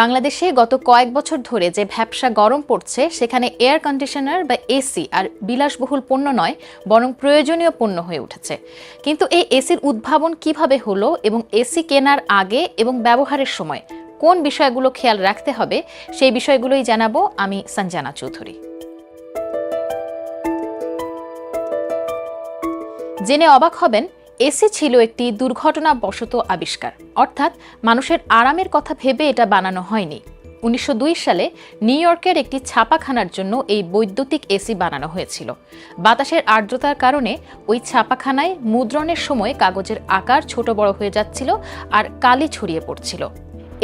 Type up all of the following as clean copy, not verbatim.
বাংলাদেশে গত কয়েক বছর ধরে যে ভ্যাপসা গরম পড়ছে সেখানে এয়ার কন্ডিশনার বা এসি আর বিলাসবহুল পণ্য নয় বরং প্রয়োজনীয় পণ্য হয়ে উঠেছে। কিন্তু এই এসির উদ্ভাবন কিভাবে হলো এবং এসি কেনার আগে এবং ব্যবহারের সময় কোন বিষয়গুলো খেয়াল রাখতে হবে সেই বিষয়গুলোই জানাবো আমি সঞ্জানা চৌধুরী। জেনে অবাক হবেন, এসি ছিল একটি দুর্ঘটনাবশত আবিষ্কার, অর্থাৎ মানুষের আরামের কথা ভেবে এটা বানানো হয়নি। 1902 সালে নিউ ইয়র্কের একটি ছাপাখানার জন্য এই বৈদ্যুতিক এসি বানানো হয়েছিল। বাতাসের আর্দ্রতার কারণে ওই ছাপাখানায় মুদ্রণের সময় কাগজের আকার ছোট বড় হয়ে যাচ্ছিল আর কালি ছড়িয়ে পড়ছিল।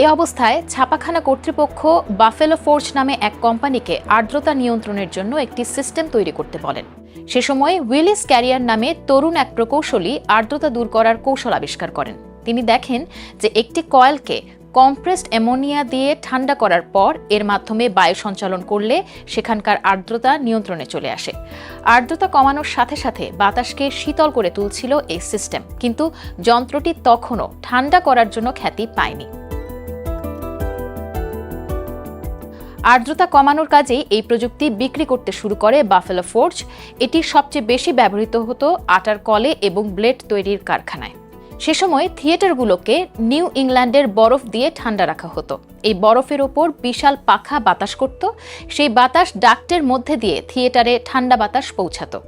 এ অবস্থায় ছাপাখানা কর্তৃপক্ষ বাফেলো ফোর্জ নামে এক কোম্পানিকে আর্দ্রতা নিয়ন্ত্রণের জন্য একটি সিস্টেম তৈরি করতে বলেন। সে সময় উইলিস ক্যারিয়ার নামে তরুণ এক প্রকৌশলী আর্দ্রতা দূর করার কৌশল আবিষ্কার করেন। তিনি দেখেন যে একটি কয়েলকে কম্প্রেসড অ্যামোনিয়া দিয়ে ঠান্ডা করার পর এর মাধ্যমে বায়ু সঞ্চালন করলে সেখানকার আর্দ্রতা নিয়ন্ত্রণে চলে আসে। আর্দ্রতা কমানোর সাথে সাথে বাতাসকে শীতল করে তুলছিল এই সিস্টেম, কিন্তু যন্ত্রটি তখনও ঠান্ডা করার জন্য খ্যাতি পায়নি। আর্দ্রতা কমানোর কাজেই এই প্রযুক্তি বিক্রি করতে শুরু করে বাফেলো ফোর্জ। এটি সবচেয়ে বেশি ব্যবহৃত হতো আটার কলে এবং ব্লেড তৈরির কারখানায়। সে সময় থিয়েটারগুলোকে নিউ ইংল্যান্ডের বরফ দিয়ে ঠান্ডা রাখা হতো। এই বরফের ওপর বিশাল পাখা বাতাস করত, সেই বাতাস ডাক্টের মধ্যে দিয়ে থিয়েটারে ঠান্ডা বাতাস পৌঁছাতো।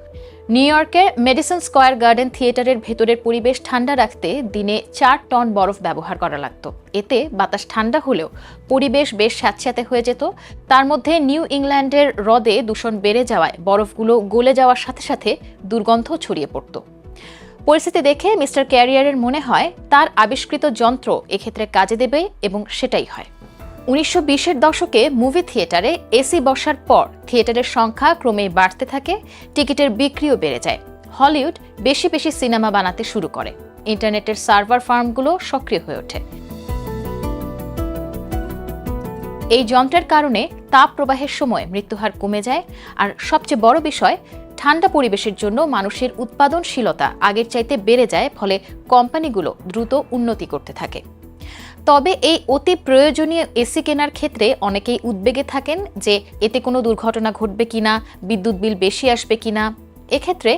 নিউ ইয়র্কের মেডিসন স্কয়ার গার্ডেন থিয়েটারের ভেতরের পরিবেশ ঠান্ডা রাখতে দিনে 4 টন বরফ ব্যবহার করা লাগত। এতে বাতাস ঠান্ডা হলেও পরিবেশ বেশ স্যাঁতস্যাঁতে হয়ে যেত। তার মধ্যে নিউ ইংল্যান্ডের হ্রদে দূষণ বেড়ে যাওয়ায় বরফগুলো গলে যাওয়ার সাথে সাথে দুর্গন্ধ ছড়িয়ে পড়ত। পরিস্থিতি দেখে মিস্টার ক্যারিয়ারের মনে হয় তার আবিষ্কৃত যন্ত্র এক্ষেত্রে কাজে দেবে, এবং সেটাই হয়। 1920-এর দশকে মুভি থিয়েটারে এসি বসার পর থিয়েটারের সংখ্যা ক্রমেই বাড়তে থাকে, টিকিটের বিক্রিও বেড়ে যায়। হলিউড বেশি বেশি সিনেমা বানাতে শুরু করে, ইন্টারনেটের সার্ভার ফার্মগুলো সক্রিয় হয়ে ওঠে। এই যন্ত্রের কারণে তাপ প্রবাহের সময় মৃত্যুহার কমে যায়, আর সবচেয়ে বড় বিষয়, ঠান্ডা পরিবেশের জন্য মানুষের উৎপাদনশীলতা আগের চাইতে বেড়ে যায়, ফলে কোম্পানিগুলো দ্রুত উন্নতি করতে থাকে। তবে এই অতি প্রয়োজনীয় এসি কেনার ক্ষেত্রে অনেকেই উদ্বেগে থাকেন যে এতে কোনো দুর্ঘটনা ঘটবে কিনা, বিদ্যুৎ বিল বেশি আসবে কিনা। এক্ষেত্রে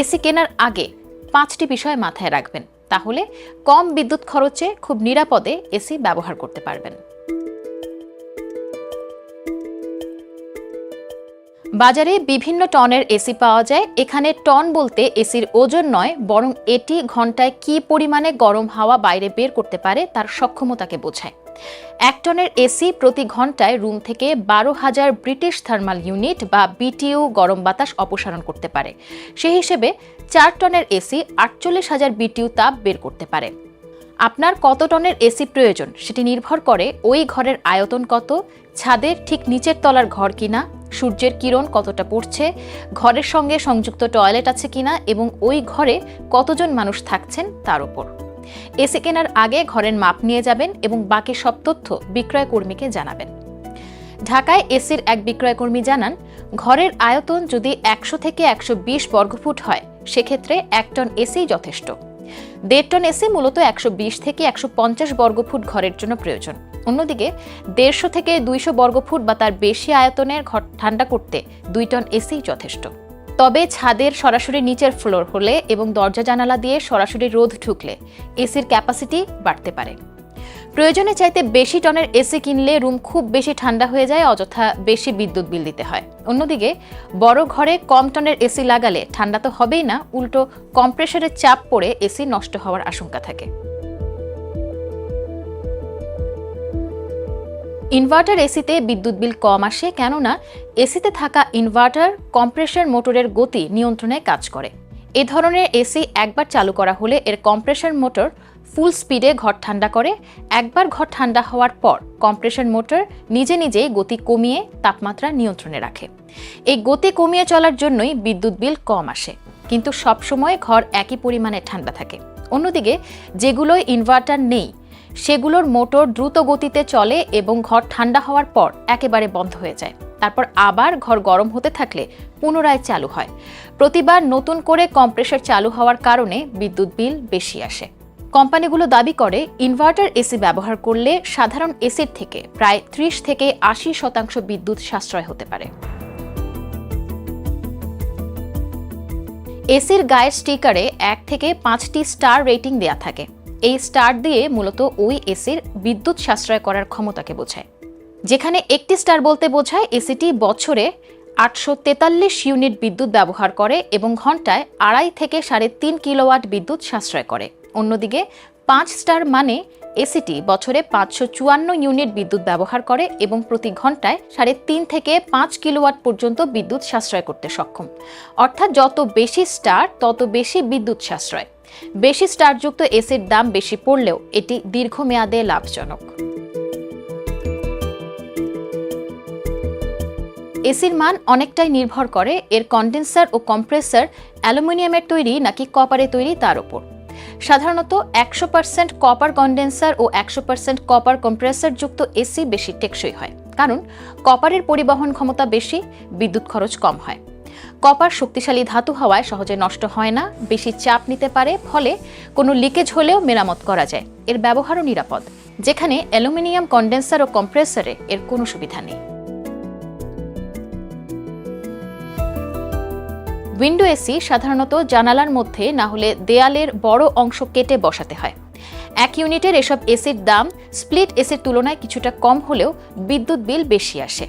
এসি কেনার আগে 5টি বিষয় মাথায় রাখবেন, তাহলে কম বিদ্যুৎ খরচে খুব নিরাপদে এসি ব্যবহার করতে পারবেন। বাজারে বিভিন্ন টনের এসি পাওয়া যায়। এখানে টন বলতে এসির ওজন নয়, বরং এটি ঘন্টায় কী পরিমাণে গরম হাওয়া বাইরে বের করতে পারে তার সক্ষমতাকে বোঝায়। 1 টনের এসি প্রতি ঘন্টায় রুম থেকে 12,000 ব্রিটিশ থার্মাল ইউনিট বা বিটিইউ গরম বাতাস অপসারণ করতে পারে। সেই হিসেবে 4 টনের এসি 48,000 বিটিইউ তাপ বের করতে পারে। আপনার কত টনের এসি প্রয়োজন সেটি নির্ভর করে ওই ঘরের আয়তন কত, ছাদের ঠিক নিচের তলার ঘর কিনা, সূর্যের কিরণ কতটা পড়ছে, ঘরের সঙ্গে সংযুক্ত টয়লেট আছে কিনা এবং ওই ঘরে কতজন মানুষ থাকছেন তার উপর। এসি কেনার আগে ঘরের মাপ নিয়ে যাবেন এবং বাকি সব তথ্য বিক্রয় কর্মীকে জানাবেন। ঢাকায় এসির এক বিক্রয়কর্মী জানান, ঘরের আয়তন যদি 100 থেকে 120 বর্গফুট হয় সেক্ষেত্রে 1 টন এসি যথেষ্ট। 1.5 টন এসি মূলত 120 থেকে 150 বর্গফুট ঘরের জন্য প্রয়োজন। অন্যদিকে 150 থেকে 200 বর্গফুট বা তার বেশি আয়তনের ঘর ঠান্ডা করতে 2 টন এসি যথেষ্ট। তবে ছাদের সরাসরি নিচের ফ্লোর হলে এবং দরজা জানালা দিয়ে সরাসরি রোদ ঢুকলে এসির ক্যাপাসিটি বাড়তে পারে। প্রয়োজনে চাইতে বেশি টনের এসি কিনলে রুম খুব বেশি ঠান্ডা হয়ে যায়, অযথা বেশি বিদ্যুৎ বিল দিতে হয়। অন্যদিকে বড় ঘরে কম টনের এসি লাগালে ঠান্ডা তো হবেই না, উল্টো কম্প্রেসরের চাপ পড়ে এসি নষ্ট হওয়ার আশঙ্কা থাকে। ইনভার্টার এসিতে বিদ্যুৎ বিল কম আসে, কেননা এসিতে থাকা ইনভার্টার কম্প্রেসর মোটরের গতি নিয়ন্ত্রণে কাজ করে। এ ধরনের এসি একবার চালু করা হলে এর কম্প্রেসর মোটর ফুল স্পিডে ঘর ঠান্ডা করে। একবার ঘর ঠান্ডা হওয়ার পর কম্প্রেসর মোটর নিজে নিজেই গতি কমিয়ে তাপমাত্রা নিয়ন্ত্রণে রাখে। এই গতি কমিয়ে চলার জন্যই বিদ্যুৎ বিল কম আসে, কিন্তু সবসময় ঘর একই পরিমাণে ঠান্ডা থাকে। অন্যদিকে যেগুলোই ইনভার্টার নেই সেগুলোর মোটর দ্রুত গতিতে চলে এবং ঘর ঠান্ডা হওয়ার পর একেবারে বন্ধ হয়ে যায়। তারপর আবার ঘর গরম হতে থাকলে পুনরায় চালু হয়। প্রতিবার নতুন করে কম্প্রেসর চালু হওয়ার কারণে বিদ্যুৎ বিল বেশি আসে। কোম্পানিগুলো দাবি করে ইনভার্টার এসি ব্যবহার করলে সাধারণ এসির থেকে প্রায় 30 থেকে 80% বিদ্যুৎ সাশ্রয় হতে পারে। এসির গায়ের স্টিকারে 1 থেকে 5টি স্টার রেটিং দেয়া থাকে। এই স্টার দিয়ে মূলত ওই এসির বিদ্যুৎ সাশ্রয় করার ক্ষমতাকে বোঝায়। যেখানে একটি স্টার বলতে বোঝায় এসিটি বছরে 843 ইউনিট বিদ্যুৎ ব্যবহার করে এবং ঘন্টায় 2.5 থেকে 3.5 কিলোওয়াট বিদ্যুৎ সাশ্রয় করে। অন্যদিকে 5 স্টার মানে এসিটি বছরে 554 ইউনিট বিদ্যুৎ ব্যবহার করে এবং প্রতি ঘন্টায় 3.5 থেকে 5 কিলোওয়াট পর্যন্ত বিদ্যুৎ সাশ্রয় করতে সক্ষম। অর্থাৎ যত বেশি স্টার তত বেশি বিদ্যুৎ সাশ্রয়। বেশি স্টারযুক্ত এসির দাম বেশি পড়লেও এটি দীর্ঘমেয়াদে লাভজনক। এসির মান অনেকটাই নির্ভর করে এর কন্ডেন্সার ও কম্প্রেসর অ্যালুমিনিয়ামের তৈরি নাকি কপারে তৈরি তার উপর। সাধারণত 100% কপার কন্ডেন্সার ও 100% কপার কম্প্রেসর যুক্ত এসি বেশি টেকসই হয়, কারণ কপারের পরিবহন ক্ষমতা বেশি, বিদ্যুৎ খরচ কম হয়। কপার শক্তিশালী ধাতু হওয়ায় সহজে নষ্ট হয় না, বেশি চাপ নিতে পারে, ফলে কোনো লিকেজ হলেও মেরামত করা যায়। এর ব্যবহারও নিরাপদ, যেখানে অ্যালুমিনিয়াম কন্ডেন্সার ও কম্প্রেসরে এর কোনো সুবিধা নেই। উইন্ডো এসি সাধারণত জানালার মধ্যে না হলে দেয়ালের বড় অংশ কেটে বসাতে হয়। 1 ইউনিটের এসব এসির দাম স্প্লিট এসির তুলনায় কিছুটা কম হলেও বিদ্যুৎ বিল বেশি আসে।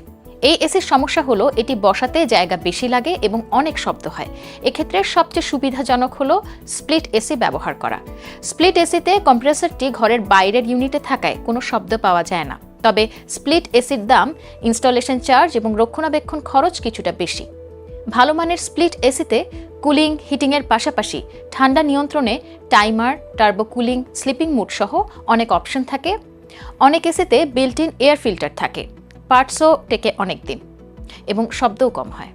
এই এসির সমস্যা হলো এটি বসাতে জায়গা বেশি লাগে এবং অনেক শব্দ হয়। এক্ষেত্রে সবচেয়ে সুবিধাজনক হলো স্প্লিট এসি ব্যবহার করা। স্প্লিট এসিতে কম্প্রেসরটি ঘরের বাইরের ইউনিটে থাকায় কোনো শব্দ পাওয়া যায় না। তবে স্প্লিট এসির দাম, ইনস্টলেশন চার্জ এবং রক্ষণাবেক্ষণ খরচ কিছুটা বেশি। ভালো মানের স্প্লিট এসিতে কুলিং, হিটিংয়ের পাশাপাশি ঠান্ডা নিয়ন্ত্রণে timer, turbo cooling, sleeping mode সহ অনেক অপশন থাকে। অনেক এসিতে বিল্ট ইন এয়ার ফিল্টার থাকে, পার্টসও টেকে অনেক দিন এবং শব্দও কম হয়।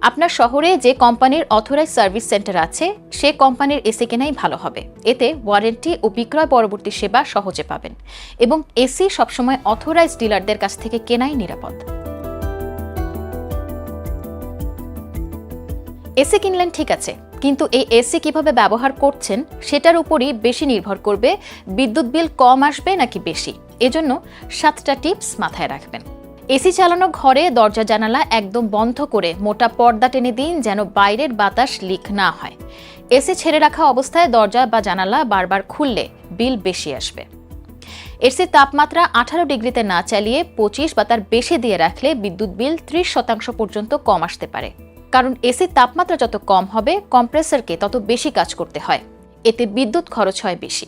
আপনার শহরে যে কোম্পানির অথরাইজ সার্ভিস সেন্টার আছে সে কোম্পানির এসি কেনাই ভালো হবে। এতে ওয়ারেন্টি ও বিক্রয় পরবর্তী সেবা সহজে পাবেন এবং এসি সবসময় অথরাইজ ডিলারদের কাছ থেকে কেনাই নিরাপদ। এসি কিনলেন ঠিক আছে, কিন্তু এই এসি কিভাবে ব্যবহার করছেন সেটার উপরই বেশি নির্ভর করবে বিদ্যুৎ বিল কম আসবে নাকি বেশি। এজন্য 7টা টিপস মাথায় রাখবেন। এসি চালানো ঘরে দরজা জানালা একদম বন্ধ করে মোটা পর্দা টেনে দিন যেন বাইরের বাতাস লিক না হয়। এসি ছেড়ে রাখা অবস্থায় দরজা বা জানালা বারবার খুললে বিল বেশি আসবে। এসির তাপমাত্রা 18 ডিগ্রিতে না চালিয়ে 25 বা তার বেশি দিয়ে রাখলে বিদ্যুৎ বিল 30% পর্যন্ত কম আসতে পারে। কারণ এসির তাপমাত্রা যত কম হবে কম্প্রেসরকে তত বেশি কাজ করতে হয়, এতে বিদ্যুৎ খরচ হয় বেশি।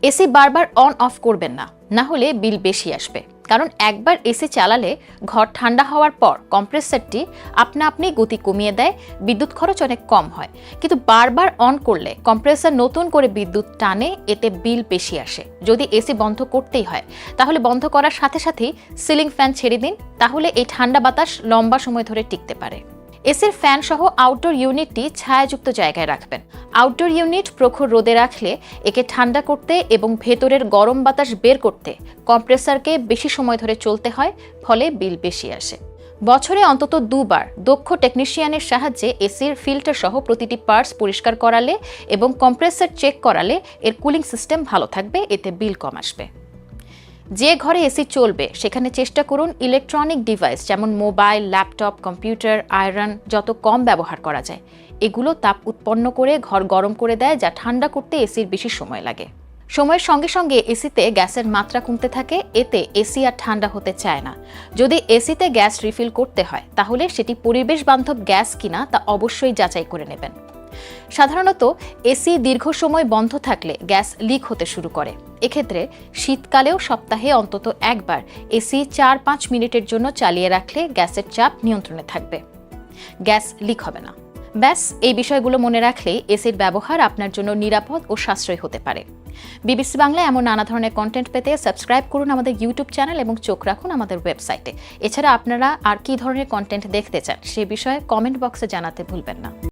এসি বারবার অন অফ করবেন না, না হলে বিল বেশি আসবে। কারণ একবার এসি চালালে ঘর ঠান্ডা হওয়ার পর কম্প্রেসরটি আপনা আপনি গতি কমিয়ে দেয়, বিদ্যুৎ খরচ অনেক কম হয়। কিন্তু বারবার অন করলে কম্প্রেসর নতুন করে বিদ্যুৎ টানে, এতে বিল বেশি আসে। যদি এসি বন্ধ করতেই হয় তাহলে বন্ধ করার সাথে সাথেই সিলিং ফ্যান ছেড়ে দিন, তাহলে এই ঠান্ডা বাতাস লম্বা সময় ধরে টিকতে পারে। এসির ফ্যান সহ আউটডোর ইউনিটটি ছায়াযুক্ত জায়গায় রাখবেন। আউটডোর ইউনিট প্রখর রোদে রাখলে একে ঠান্ডা করতে এবং ভেতরের গরম বাতাস বের করতে কম্প্রেসরকে বেশি সময় ধরে চলতে হয়, ফলে বিল বেশি আসে। বছরে অন্তত 2 বার দক্ষ টেকনিশিয়ানের সাহায্যে এসির ফিল্টার সহ প্রতিটি পার্টস পরিষ্কার করালে এবং কম্প্রেসর চেক করালে এর কুলিং সিস্টেম ভালো থাকবে, এতে বিল কম আসবে। যে ঘরে এসি চলবে সেখানে চেষ্টা করুন ইলেকট্রনিক ডিভাইস যেমন মোবাইল, ল্যাপটপ, কম্পিউটার, আয়রন যত কম ব্যবহার করা যায়। এগুলো তাপ উৎপন্ন করে ঘর গরম করে দেয়, যা ঠান্ডা করতে এসির বেশি সময় লাগে। সময়ের সঙ্গে সঙ্গে এসিতে গ্যাসের মাত্রা কমতে থাকে, এতে এসি আর ঠান্ডা হতে চায় না। যদি এসিতে গ্যাস রিফিল করতে হয় তাহলে সেটি পরিবেশ বান্ধব গ্যাস কিনা তা অবশ্যই যাচাই করে নেবেন। সাধারণত এসি দীর্ঘ সময় বন্ধ থাকলে গ্যাস লিক হতে শুরু করে। এক্ষেত্রে শীতকালেও সপ্তাহে অন্তত একবার এসি 4-5 মিনিটের জন্য চালিয়ে রাখলে গ্যাসের চাপ নিয়ন্ত্রণে থাকবে, গ্যাস লিক হবে না। ব্যাস, এই বিষয়গুলো মনে রাখলেই এসির ব্যবহার আপনার জন্য নিরাপদ ও সাশ্রয়ী হতে পারে। বিবিসি বাংলায় এমন নানা ধরনের কন্টেন্ট পেতে সাবস্ক্রাইব করুন আমাদের ইউটিউব চ্যানেল এবং চোখ রাখুন আমাদের ওয়েবসাইটে। এছাড়া আপনারা আর কী ধরনের কন্টেন্ট দেখতে চান সে বিষয়ে কমেন্ট বক্সে জানাতে ভুলবেন না।